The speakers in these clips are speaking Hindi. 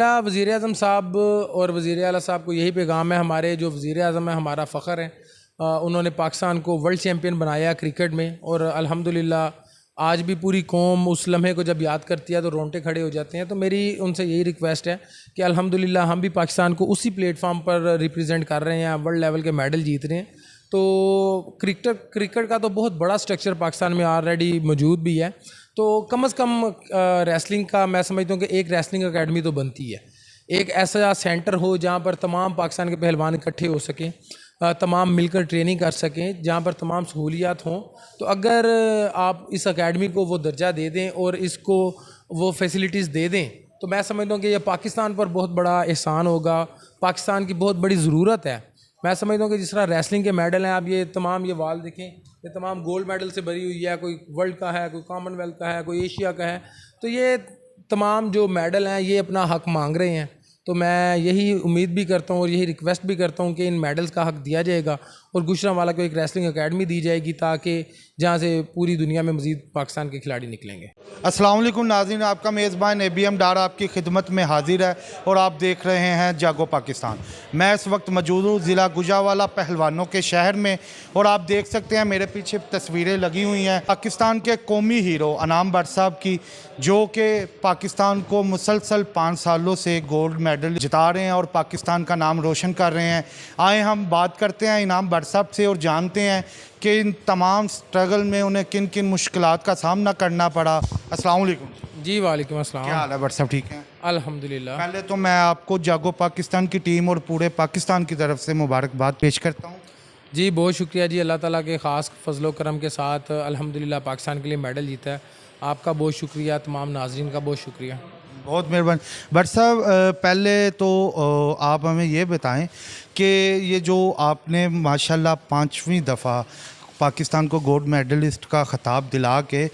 मेरा वज़ीर आज़म साहब और वज़ीर आला साहब को यही पैगाम है। हमारे जो वज़ीर आज़म है हमारा फ़ख्र है, उन्होंने पाकिस्तान को वर्ल्ड चैम्पियन बनाया क्रिकेट में, और अल्हम्दुलिल्लाह आज भी पूरी कौम उस लम्हे को जब याद करती है तो रोंगटे खड़े हो जाते हैं। तो मेरी उनसे यही रिक्वेस्ट है कि अल्हम्दुलिल्लाह हम भी पाकिस्तान को उसी प्लेटफॉर्म पर रिप्रेजेंट कर रहे हैं, वर्ल्ड लेवल के मेडल जीत रहे हैं। तो क्रिकेट का तो बहुत बड़ा स्ट्रक्चर पाकिस्तान में ऑलरेडी मौजूद भी है। तो कम से कम रेसलिंग का मैं समझता हूँ कि एक रेसलिंग अकेडमी तो बनती है, एक ऐसा सेंटर हो जहाँ पर तमाम पाकिस्तान के पहलवान इकट्ठे हो सकें, तमाम मिलकर ट्रेनिंग कर सकें, जहाँ पर तमाम सहूलियात हों। तो अगर आप इस अकेडमी को वो दर्जा दे दें और इसको वो फैसिलिटीज़ दे दें तो मैं समझता हूँ कि यह पाकिस्तान पर बहुत बड़ा एहसान होगा, पाकिस्तान की बहुत बड़ी ज़रूरत है। मैं समझता हूँ कि जिस तरह रेसलिंग के मेडल हैं, आप ये तमाम ये वाल देखें, ये तमाम गोल्ड मेडल से भरी हुई है, कोई वर्ल्ड का है, कोई कॉमनवेल्थ का है, कोई एशिया का है। तो ये तमाम जो मेडल हैं ये अपना हक मांग रहे हैं। तो मैं यही उम्मीद भी करता हूँ और यही रिक्वेस्ट भी करता हूँ कि इन मेडल्स का हक दिया जाएगा और गुजरांवाला को एक रेसलिंग एकेडमी दी जाएगी ताकि जहाँ से पूरी दुनिया में मज़ीद पाकिस्तान के खिलाड़ी निकलेंगे। अस्सलाम वालेकुम नाज़रीन, आपका मेज़बान ABM डार आपकी खिदमत में हाजिर है और आप देख रहे हैं जागो पाकिस्तान। मैं इस वक्त मौजूद हूँ ज़िला गुजरांवाला पहलवानों के शहर में और आप देख सकते हैं मेरे पीछे तस्वीरें लगी हुई हैं पाकिस्तान के कौमी हीरो इनाम भट्ट साहब की, जो कि पाकिस्तान को मुसलसल 5 सालों से गोल्ड मेडल जिता रहे हैं और पाकिस्तान का नाम रोशन कर रहे हैं। आए हम बात करते हैं इनाम भट्ट साहब से और जानते हैं कि इन तमाम स्ट्रगल में उन्हें किन किन मुश्किलात का सामना करना पड़ा। अस्सलाम वालेकुम। जी वालेकुम अस्सलाम। क्या हाल है भट्ट साहब, ठीक हैं? अल्हम्दुलिल्लाह। पहले तो मैं आपको जागो पाकिस्तान की टीम और पूरे पाकिस्तान की तरफ से मुबारकबाद पेश करता हूँ। जी बहुत शुक्रिया जी, अल्लाह ताला के ख़ास फजलो करम के साथ अल्हम्दुलिल्लाह पाकिस्तान के लिए मेडल जीता है। आपका बहुत शुक्रिया, तमाम नाजरीन का बहुत शुक्रिया। बहुत मेहरबानी भट्ट साहब। पहले तो आप हमें ये बताएं कि ये जो आपने माशाल्लाह 5वीं दफ़ा पाकिस्तान को गोल्ड मेडलिस्ट का ख़िताब दिला के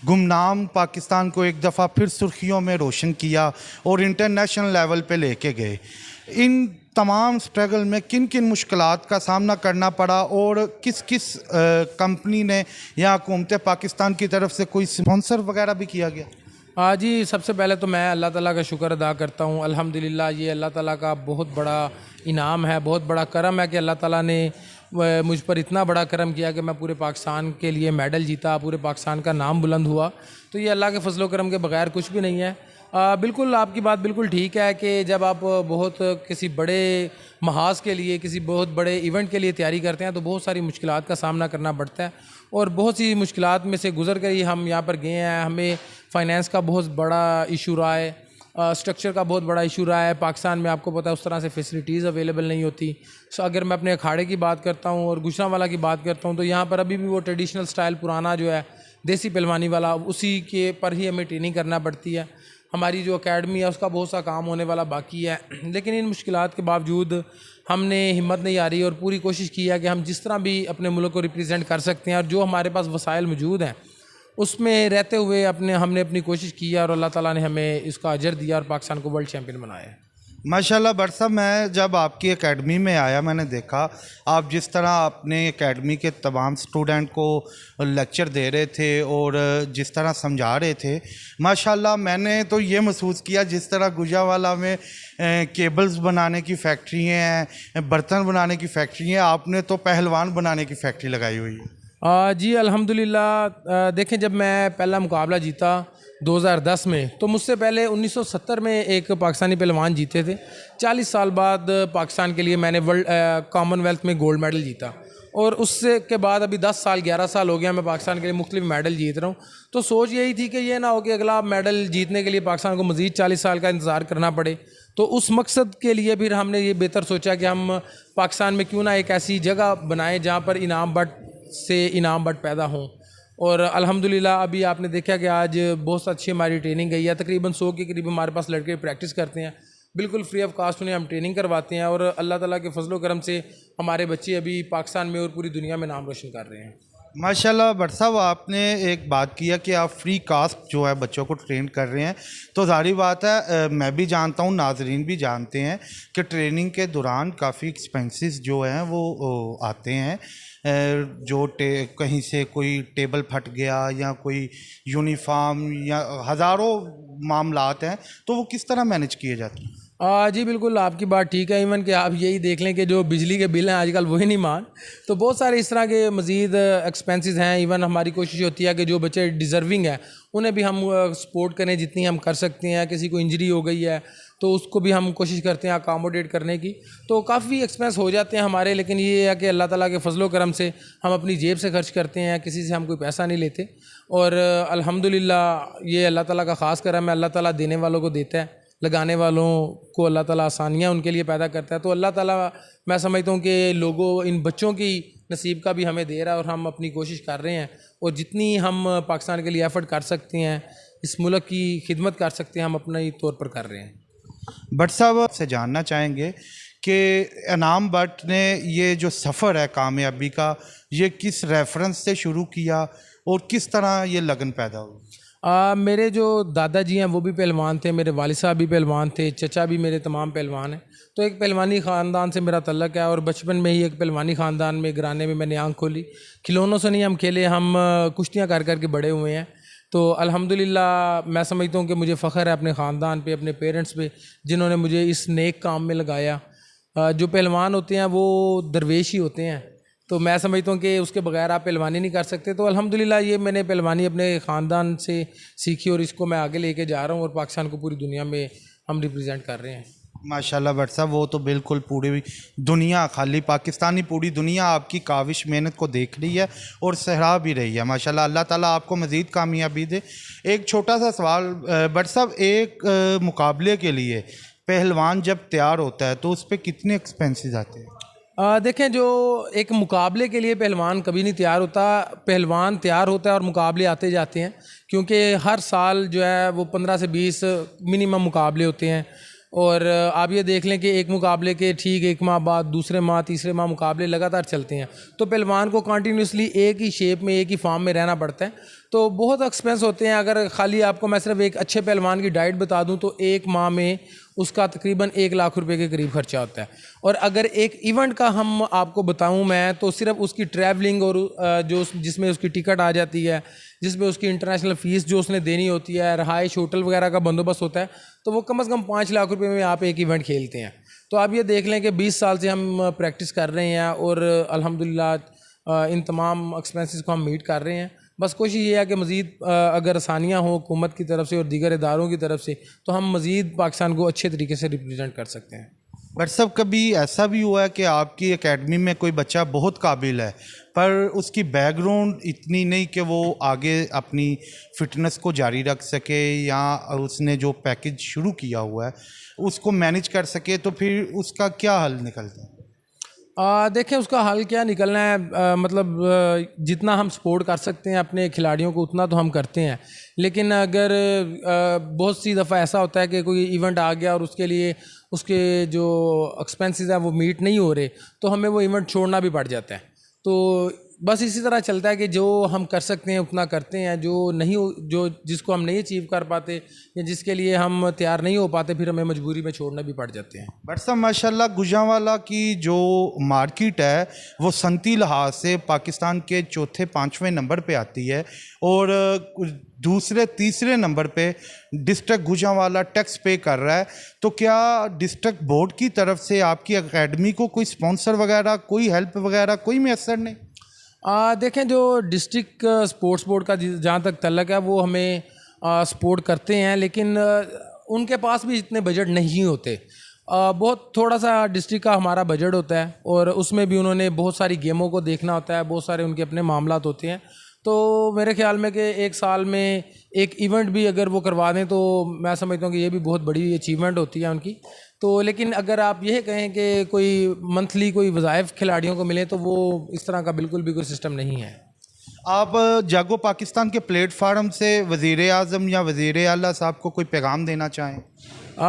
गुमनाम पाकिस्तान को एक दफ़ा फिर सुर्खियों में रोशन किया और इंटरनेशनल लेवल पे लेके गए, इन तमाम स्ट्रगल में किन किन मुश्किलात का सामना करना पड़ा और किस किस कंपनी ने या हुकूमत पाकिस्तान की तरफ से कोई स्पॉन्सर वगैरह भी किया गया? जी सबसे पहले तो मैं अल्लाह ताला का शुक्र अदा करता हूँ। अल्हम्दुलिल्लाह ये अल्लाह ताला का बहुत बड़ा इनाम है, बहुत बड़ा करम है कि अल्लाह ताला ने मुझ पर इतना बड़ा करम किया कि मैं पूरे पाकिस्तान के लिए मेडल जीता, पूरे पाकिस्तान का नाम बुलंद हुआ। तो ये अल्लाह के फजलो करम के बगैर कुछ भी नहीं है। बिल्कुल आपकी बात बिल्कुल ठीक है कि जब आप बहुत किसी बड़े महाज के लिए, किसी बहुत बड़े इवेंट के लिए तैयारी करते हैं तो बहुत सारी मुश्किलात का सामना करना पड़ता है और बहुत सी मुश्किलात में से गुजर कर ही हम यहाँ पर गए हैं। हमें फ़ाइनेंस का बहुत बड़ा इशू रहा है, स्ट्रक्चर का बहुत बड़ा इशू रहा है। पाकिस्तान में आपको पता है उस तरह से फैसिलिटीज़ अवेलेबल नहीं होती। सो अगर मैं अपने अखाड़े की बात करता हूँ और गुजरांवाला की बात करता हूँ तो यहाँ पर अभी भी वो ट्रेडिशनल स्टाइल पुराना जो है देसी पहलवानी वाला, उसी के पर ही हमें ट्रेनिंग करना पड़ती है। हमारी जो एकेडमी है उसका बहुत सा काम होने वाला बाकी है, लेकिन इन मुश्किलात के बावजूद हमने हिम्मत नहीं आ रही और पूरी कोशिश की है कि हम जिस तरह भी अपने मुल्क को रिप्रेजेंट कर सकते हैं और जो हमारे पास वसाइल मौजूद हैं उसमें रहते हुए हमने अपनी कोशिश की है और अल्लाह ताला ने हमें इसका अजर दिया और पाकिस्तान को वर्ल्ड चैम्पियन बनाया है। माशाल्लाह भट्ट साहब, मैं जब आपकी एकेडमी में आया मैंने देखा आप जिस तरह अपने एकेडमी के तमाम स्टूडेंट को लेक्चर दे रहे थे और जिस तरह समझा रहे थे, माशाल्लाह मैंने तो ये महसूस किया जिस तरह गुजरांवाला में केबल्स बनाने की फैक्ट्री हैं, बर्तन बनाने की फैक्ट्री हैं, आपने तो पहलवान बनाने की फैक्ट्री लगाई हुई है। जी अल्हम्दुलिल्लाह। देखें जब मैं पहला मुकाबला जीता 2010 में तो मुझसे पहले 1970 में एक पाकिस्तानी पहलवान जीते थे। 40 साल बाद पाकिस्तान के लिए मैंने वर्ल्ड कॉमनवेल्थ में गोल्ड मेडल जीता और उससे के बाद अभी 10 साल 11 साल हो गया मैं पाकिस्तान के लिए मुख्तलिफ मेडल जीत रहा हूँ। तो सोच यही थी कि ये ना हो कि अगला मेडल जीतने के लिए पाकिस्तान को मज़ीद 40 साल का इंतज़ार करना पड़े। तो उस मकसद के लिए फिर हमने ये बेहतर सोचा कि हम पाकिस्तान में क्यों ना एक ऐसी जगह बनाएं जहाँ पर इनाम भट्ट से इनाम भट्ट पैदा हों। और अल्हम्दुलिल्लाह अभी आपने देखा कि आज बहुत अच्छी हमारी ट्रेनिंग गई है, तकरीबन 100 के करीब हमारे पास लड़के प्रैक्टिस करते हैं, बिल्कुल फ्री ऑफ कास्ट उन्हें हम ट्रेनिंग करवाते हैं और अल्लाह ताला के फजलो करम से हमारे बच्चे अभी पाकिस्तान में और पूरी दुनिया में नाम रोशन कर रहे हैं। माशाल्लाह भट्ट साहब, आपने एक बात किया कि आप फ्री कास्ट जो है बच्चों को ट्रेन कर रहे हैं, तो जाहिर बात है मैं भी जानता हूँ, नाजरीन भी जानते हैं कि ट्रेनिंग के दौरान काफ़ी एक्सपेंसेस जो हैं वो आते हैं। जो कहीं से कोई टेबल फट गया या कोई यूनिफॉर्म या हज़ारों मामलात हैं, तो वो किस तरह मैनेज किए जाते हैं? जी बिल्कुल, आपकी बात ठीक है। इवन कि आप यही देख लें कि जो बिजली के बिल हैं आजकल वही नहीं मान, तो बहुत सारे इस तरह के मज़ीद एक्सपेंसेस हैं। इवन हमारी कोशिश होती है कि जो बच्चे डिज़र्विंग हैं उन्हें भी हम सपोर्ट करें जितनी हम कर सकते हैं। किसी को इंजरी हो गई है तो उसको भी हम कोशिश करते हैं अकामोडेट करने की। तो काफ़ी एक्सपेंस हो जाते हैं हमारे, लेकिन ये है कि अल्लाह ताला के फजलो करम से हम अपनी जेब से खर्च करते हैं, किसी से हम कोई पैसा नहीं लेते। और अल्हम्दुलिल्लाह ये अल्लाह ताला का ख़ास करम है। अल्लाह ताला देने वालों को देता है, लगाने वालों को अल्लाह ताला आसानियाँ उनके लिए पैदा करता है। तो अल्लाह ताला, मैं समझता हूँ कि लोगों इन बच्चों की नसीब का भी हमें दे रहा है और हम अपनी कोशिश कर रहे हैं। और जितनी हम पाकिस्तान के लिए एफ़र्ट कर सकते हैं, इस मुल्क की खिदमत कर सकते हैं, हम अपने तौर पर कर रहे हैं। भट्ट साहब से जानना चाहेंगे कि इनाम भट्ट ने ये जो सफ़र है कामयाबी का, ये किस रेफरेंस से शुरू किया और किस तरह ये लगन पैदा हुई? मेरे जो दादाजी हैं वो भी पहलवान थे, मेरे वालिद साहब भी पहलवान थे, चचा भी मेरे तमाम पहलवान हैं। तो एक पहलवानी ख़ानदान से मेरा तल्लक़ है और बचपन में ही एक पहलवानी ख़ानदान में घराने में मैंने आँख खोली। खिलौनों से नहीं हम खेले, हम कुश्तियाँ कर कर के बड़े हुए हैं। तो अल्हम्दुलिल्लाह मैं समझता हूँ कि मुझे फ़ख्र है अपने ख़ानदान पे, अपने पेरेंट्स पे, जिन्होंने मुझे इस नेक काम में लगाया। जो पहलवान होते हैं वो दरवेश ही होते हैं, तो मैं समझता हूँ कि उसके बगैर आप पहलवानी नहीं कर सकते। तो अल्हम्दुलिल्लाह ये मैंने पहलवानी अपने ख़ानदान से सीखी और इसको मैं आगे लेके जा रहा हूँ और पाकिस्तान को पूरी दुनिया में हम रिप्रेजेंट कर रहे हैं। माशाल्लाह भट्ट साहब, वो तो बिल्कुल पूरी दुनिया, खाली पाकिस्तानी, पूरी दुनिया आपकी काविश मेहनत को देख रही है और सराह भी रही है। माशाल्लाह, अल्लाह ताला आपको मज़ीद कामयाबी दे। एक छोटा सा सवाल भट्ट साहब, एक मुकाबले के लिए पहलवान जब तैयार होता है तो उस पर कितने एक्सपेंसेस आते हैं? देखें, जो एक मुकाबले के लिए पहलवान कभी नहीं तैयार होता। पहलवान तैयार होता है और मुकाबले आते जाते हैं, क्योंकि हर साल जो है वो 15 से 20 मिनिमम मुकाबले होते हैं। और आप ये देख लें कि एक मुकाबले के ठीक 1 माह बाद, दूसरे माह, तीसरे माह मुकाबले लगातार चलते हैं। तो पहलवान को कंटिन्यूसली एक ही शेप में, एक ही फॉर्म में रहना पड़ता है। तो बहुत एक्सपेंस होते हैं। अगर खाली आपको मैं सिर्फ एक अच्छे पहलवान की डाइट बता दूं तो 1 माह में उसका तकरीबन 1 लाख रुपए के करीब खर्चा होता है। और अगर एक इवेंट का हम आपको बताऊं मैं, तो सिर्फ उसकी ट्रैवलिंग और जो जिसमें उसकी टिकट आ जाती है, जिसमें उसकी इंटरनेशनल फ़ीस जो उसने देनी होती है, रहाइश, होटल वगैरह का बंदोबस्त होता है, तो वो कम से कम 5 लाख रुपए में आप एक इवेंट खेलते हैं। तो आप ये देख लें कि 20 साल से हम प्रैक्टिस कर रहे हैं और अल्हम्दुलिल्लाह इन तमाम एक्सपेंसेस को हम मीट कर रहे हैं। बस कोशिश ये है कि मज़ीद अगर आसानियाँ हों हुकूमत की तरफ से और दीगर इदारों की तरफ से, तो हम मज़ीद पाकिस्तान को अच्छे तरीके से रिप्रेजेंट कर सकते हैं। बट सब कभी ऐसा भी हुआ है कि आपकी एकेडमी में कोई बच्चा बहुत काबिल है पर उसकी बैकग्राउंड इतनी नहीं कि वो आगे अपनी फ़िटनेस को जारी रख सके, या उसने जो पैकेज शुरू किया हुआ है उसको मैनेज कर सके, तो फिर उसका क्या हल निकलता है? देखें, उसका हल क्या निकलना है, मतलब जितना हम सपोर्ट कर सकते हैं अपने खिलाड़ियों को उतना तो हम करते हैं। लेकिन अगर बहुत सी दफ़ा ऐसा होता है कि कोई इवेंट आ गया और उसके लिए उसके जो एक्सपेंसेस हैं वो मीट नहीं हो रहे, तो हमें वो इवेंट छोड़ना भी पड़ जाता है। तो बस इसी तरह चलता है कि जो हम कर सकते हैं उतना करते हैं, जो जिसको हम नहीं अचीव कर पाते या जिसके लिए हम तैयार नहीं हो पाते, फिर हमें मजबूरी में छोड़ना भी पड़ जाते हैं। बट साहब, माशाल्लाह गुजरांवाला की जो मार्केट है वो सनती लिहाज से पाकिस्तान के चौथे 5वें नंबर पे आती है और दूसरे तीसरे नंबर पे डिस्ट्रिक्ट गुजरांवाला टैक्स पे कर रहा है। तो क्या डिस्ट्रिक्ट बोर्ड की तरफ से आपकी एकेडमी को कोई स्पॉन्सर वगैरह, कोई हेल्प वगैरह कोई मैसर नहीं? देखें, जो डिस्ट्रिक्ट स्पोर्ट्स बोर्ड का जहाँ तक तल्लक है वो हमें सपोर्ट करते हैं, लेकिन उनके पास भी इतने बजट नहीं होते। बहुत थोड़ा सा डिस्ट्रिक्ट का हमारा बजट होता है और उसमें भी उन्होंने बहुत सारी गेमों को देखना होता है, बहुत सारे उनके अपने मामलात होते हैं। तो मेरे ख्याल में कि एक साल में एक इवेंट भी अगर वो करवा दें तो मैं समझता हूँ कि ये भी बहुत बड़ी अचीवमेंट होती है उनकी। तो लेकिन अगर आप यह कहें कि कोई मंथली कोई वज़ाइफ खिलाड़ियों को मिले, तो वो इस तरह का बिल्कुल भी कोई सिस्टम नहीं है। आप जागो पाकिस्तान के प्लेटफार्म से वज़ीर आज़म या वज़ीर आला साहब को कोई पैगाम देना चाहें?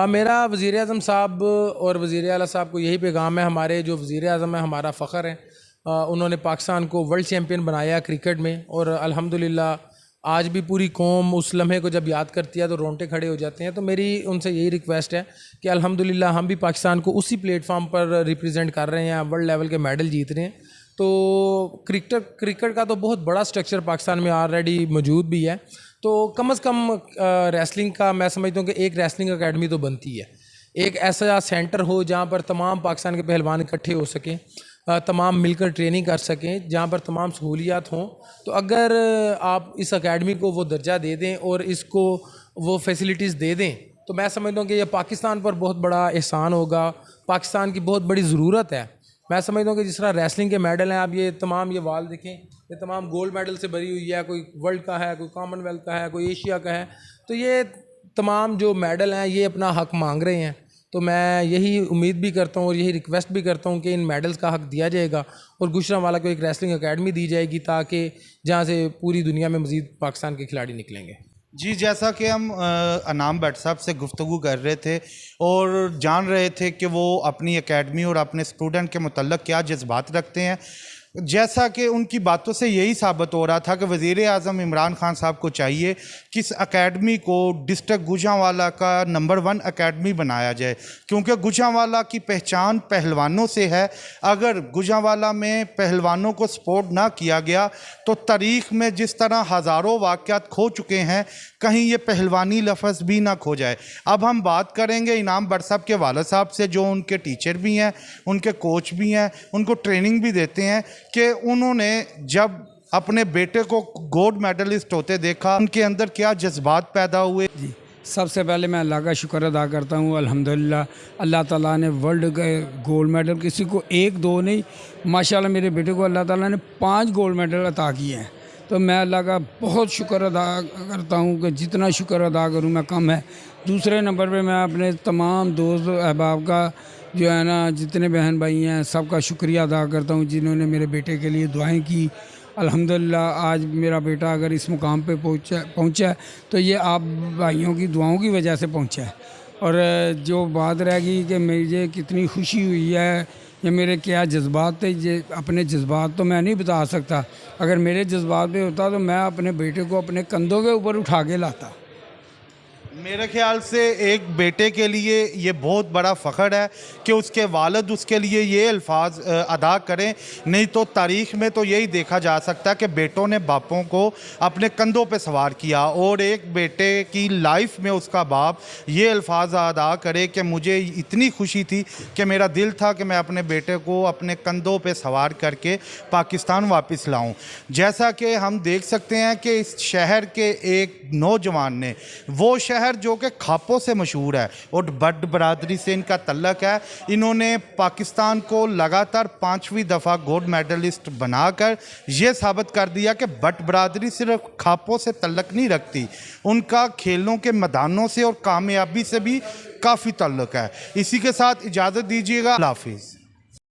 मेरा वज़ीर आज़म साहब और वज़ीर आला साहब को यही पैगाम है। हमारे जो वज़ीर आज़म है हमारा फ़ख्र है। उन्होंने पाकिस्तान को वर्ल्ड चैम्पियन बनाया क्रिकेट में और अल्हम्दुलिल्लाह आज भी पूरी कौम उस लम्हे को जब याद करती है तो रोंगटे खड़े हो जाते हैं। तो मेरी उनसे यही रिक्वेस्ट है कि अल्हम्दुलिल्लाह हम भी पाकिस्तान को उसी प्लेटफॉर्म पर रिप्रेजेंट कर रहे हैं, वर्ल्ड लेवल के मेडल जीत रहे हैं। तो क्रिकेट का तो बहुत बड़ा स्ट्रक्चर पाकिस्तान में ऑलरेडी मौजूद भी है। तो कम से कम रेसलिंग का मैं समझता हूँ कि एक रेसलिंग अकेडमी तो बनती है। एक ऐसा सेंटर हो जहाँ पर तमाम पाकिस्तान के पहलवान इकट्ठे हो सकें, तमाम मिलकर ट्रेनिंग कर सकें, जहाँ पर तमाम सहूलियात हों। तो अगर आप इस अकेडमी को वो दर्जा दे दें और इसको वो फैसिलिटीज़ दे दें तो मैं समझता हूँ कि ये पाकिस्तान पर बहुत बड़ा एहसान होगा, पाकिस्तान की बहुत बड़ी ज़रूरत है। मैं समझता हूँ कि जिस तरह रेसलिंग के मेडल हैं, आप ये तमाम ये वाल देखें, ये तमाम गोल्ड मेडल से भरी हुई है, कोई वर्ल्ड का है, कोई कॉमनवेल्थ का है, कोई एशिया का है। तो ये तमाम जो मेडल हैं ये अपना हक़ मांग रहे हैं। तो मैं यही उम्मीद भी करता हूँ और यही रिक्वेस्ट भी करता हूँ कि इन मेडल्स का हक़ दिया जाएगा और गुजरांवाला को एक रेसलिंग अकेडमी दी जाएगी ताकि जहाँ से पूरी दुनिया में मज़ीद पाकिस्तान के खिलाड़ी निकलेंगे। जी, जैसा कि हम अनाम भट्ट साहब से गुफ्तगू कर रहे थे और जान रहे थे कि वो अपनी एकेडमी और अपने स्टूडेंट के मुतल्लक़ क्या जज्बात रखते हैं, जैसा कि उनकी बातों से यही साबित हो रहा था कि वज़ीर आज़म इमरान खान साहब को चाहिए कि इस अकेडमी को डिस्ट्रिक्ट गुजरांवाला का नंबर 1 अकेडमी बनाया जाए, क्योंकि गुजरांवाला की पहचान पहलवानों से है। अगर गुजरांवाला में पहलवानों को सपोर्ट ना किया गया तो तारीख़ में जिस तरह हज़ारों वाक़यात खो चुके हैं, कहीं ये पहलवानी लफ्ज़ भी ना खो जाए। अब हम बात करेंगे इनाम भट्ट साहब के वालिद साहब से, जो उनके टीचर भी हैं, उनके कोच भी हैं, उनको ट्रेनिंग भी देते हैं, कि उन्होंने जब अपने बेटे को गोल्ड मेडलिस्ट होते देखा, उनके अंदर क्या जज्बात पैदा हुए। जी, सबसे पहले मैं अल्लाह का शुक्र अदा करता हूँ। अल्हम्दुलिल्लाह अल्लाह ताला ने वर्ल्ड का गोल्ड मेडल, किसी को 1-2 नहीं, माशाल्लाह मेरे बेटे को अल्लाह ताला ने 5 गोल्ड मेडल अता किए हैं। तो मैं अल्लाह का बहुत शुक्र अदा करता हूँ कि जितना शुक्र अदा करूँ मैं कम है। दूसरे नंबर पे मैं अपने तमाम दोस्त अहबाब का जो है ना, जितने बहन भाई हैं, सबका शुक्रिया अदा करता हूँ जिन्होंने मेरे बेटे के लिए दुआएं की। अल्हम्दुलिल्लाह आज मेरा बेटा अगर इस मुकाम पे पहुँचा है तो ये आप भाइयों की दुआओं की वजह से पहुँचा है। और जो बात रह गई कि मुझे कितनी खुशी हुई है या मेरे क्या जज्बात थे, ये अपने जज्बात तो मैं नहीं बता सकता। अगर मेरे जज्बात पे होता तो मैं अपने बेटे को अपने कंधों के ऊपर उठा के लाता। मेरे ख्याल से एक बेटे के लिए ये बहुत बड़ा फ़ख्र है कि उसके वालिद उसके लिए ये अल्फाज अदा करें, नहीं तो तारीख़ में तो यही देखा जा सकता है कि बेटों ने बापों को अपने कंधों पे सवार किया और एक बेटे की लाइफ में उसका बाप ये अल्फाज अदा करे कि मुझे इतनी खुशी थी कि मेरा दिल था कि मैं अपने बेटे को अपने कंधों पे सवार करके पाकिस्तान वापस लाऊं। जैसा कि हम देख सकते हैं कि इस शहर के एक नौजवान ने, वो शहर जो कि खापों से मशहूर है और भट्ट बरादरी से इनका तल्लक है, इन्होंने पाकिस्तान को लगातार 5वीं दफ़ा गोल्ड मेडलिस्ट बनाकर ये साबित कर दिया कि भट्ट बरादरी सिर्फ खापों से तल्लक नहीं रखती, उनका खेलों के मैदानों से और कामयाबी से भी काफ़ी तल्लक है। इसी के साथ इजाज़त दीजिएगा, अल्लाह हाफिज़।